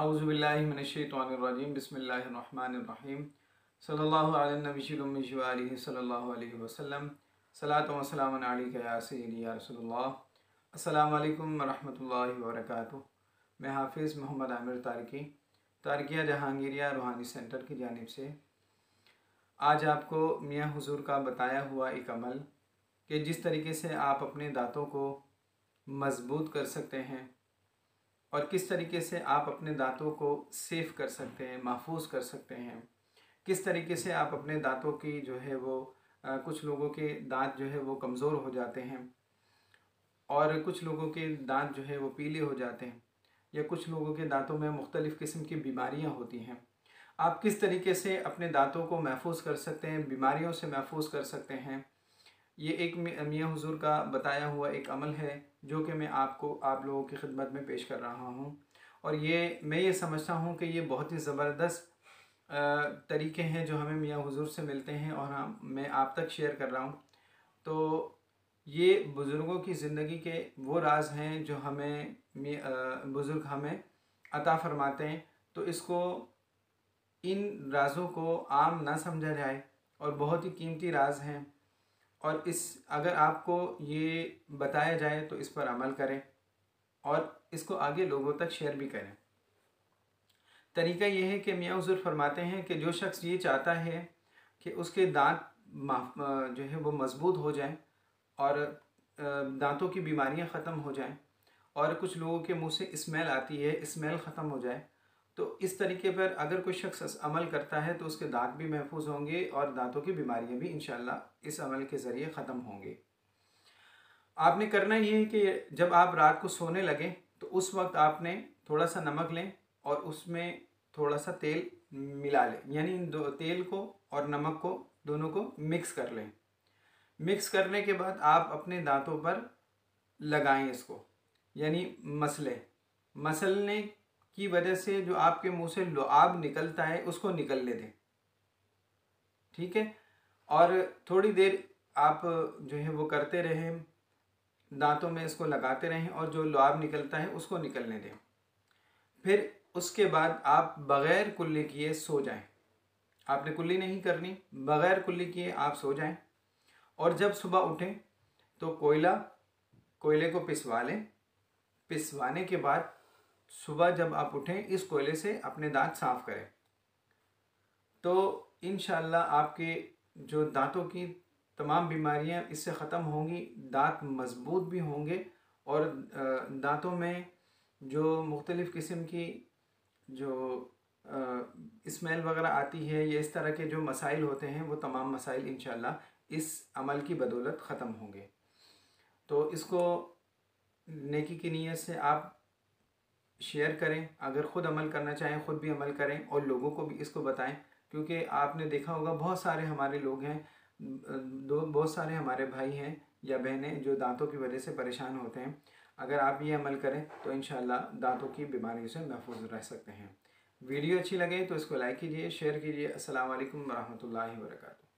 औज़ुबिल्लाहि मिनश्शैतानिर्रजीम बिस्मिल्लाहिर्रहमानिर्रहीम सल्लल्लाहु अला नबिय्यिल उम्मी व आलिहि सल्लल्लाहु अलैहि वसल्लम सलातु व सलामुन अलैका या सय्यदी या रसूलल्लाह। अस्सलामु अलैकुम व रहमतुल्लाहि व बरकातुहू। मैं हाफिज़ मोहम्मद आमिर तारकी तारकिया जहांगीरिया रूहानी सेंटर की जानिब से आज आपको मियाँ हुज़ूर का बताया हुआ एक अमल कि जिस तरीके से आप अपने दांतों को मज़बूत कर सकते हैं और किस तरीके से आप अपने दांतों को सेफ़ कर सकते हैं, महफूज कर सकते हैं। किस तरीके से आप अपने दांतों की जो है वो कुछ लोगों के दांत जो है वो कमज़ोर हो जाते हैं और कुछ लोगों के दांत जो है वो पीले हो जाते हैं या कुछ लोगों के दांतों में मुख्तलिफ़ किस्म की बीमारियां होती हैं। आप किस तरीके से अपने दांतों को महफूज कर सकते हैं, बीमारियों से महफूज कर सकते हैं। ये एक मियाँ हुज़ूर का बताया हुआ एक अमल है जो कि मैं आप लोगों की खिदमत में पेश कर रहा हूँ। और मैं ये समझता हूँ कि ये बहुत ही ज़बरदस्त तरीके हैं जो हमें मियाँ हुज़ूर से मिलते हैं और मैं आप तक शेयर कर रहा हूँ। तो ये बुज़ुर्गों की ज़िंदगी के वो राज हैं जो हमें बुज़ुर्ग हमें अता फरमाते हैं। तो इन राज़ों को आम ना समझा जाए और बहुत ही कीमती राज हैं और अगर आपको ये बताया जाए तो इस पर अमल करें और इसको आगे लोगों तक शेयर भी करें। तरीका ये है कि मियाँ हुज़ूर फरमाते हैं कि जो शख्स ये चाहता है कि उसके दांत जो है वो मज़बूत हो जाएं और दांतों की बीमारियां ख़त्म हो जाएं और कुछ लोगों के मुंह से स्मेल आती है, स्मेल ख़त्म हो जाए, तो इस तरीके पर अगर कोई शख्स अमल करता है तो उसके दांत भी महफूज होंगे और दांतों की बीमारियां भी इंशाअल्लाह इस अमल के ज़रिए ख़त्म होंगे। आपने करना ये है कि जब आप रात को सोने लगें तो उस वक्त आपने थोड़ा सा नमक लें और उसमें थोड़ा सा तेल मिला लें, यानी तेल को और नमक को दोनों को मिक्स कर लें। मिक्स करने के बाद आप अपने दांतों पर लगाएं इसको, यानी मसलने की वजह से जो आपके मुंह से लुआब निकलता है उसको निकलने दें, ठीक है। और थोड़ी देर आप जो है वो करते रहें, दांतों में इसको लगाते रहें और जो लुआब निकलता है उसको निकलने दें। फिर उसके बाद आप बग़ैर कुल्ली किए सो जाएं। आपने कुल्ली नहीं करनी, बग़ैर कुल्ली किए आप सो जाएं और जब सुबह उठें तो कोयले को पिसवा लें। पिसवाने के बाद सुबह जब आप उठें इस कोयले से अपने दांत साफ़ करें तो इंशाअल्लाह आपके जो दांतों की तमाम बीमारियां इससे ख़त्म होंगी, दांत मज़बूत भी होंगे और दांतों में जो मुख्तलिफ़ किस्म की जो स्मेल वगैरह आती है या इस तरह के जो मसाइल होते हैं वो तमाम मसाइल इंशाअल्लाह इस अमल की बदौलत ख़त्म होंगे। तो इसको नेकी की नीयत से आप शेयर करें, अगर ख़ुद अमल करना चाहें ख़ुद भी अमल करें और लोगों को भी इसको बताएं, क्योंकि आपने देखा होगा बहुत सारे हमारे लोग हैं, बहुत सारे हमारे भाई हैं या बहनें जो दांतों की वजह से परेशान होते हैं। अगर आप ये अमल करें तो इंशाअल्लाह दांतों की बीमारियों से महफूज रह सकते हैं। वीडियो अच्छी लगे तो इसको लाइक कीजिए, शेयर कीजिए। अस्सलाम वालेकुम व रहमतुल्लाहि व बरकातुहू।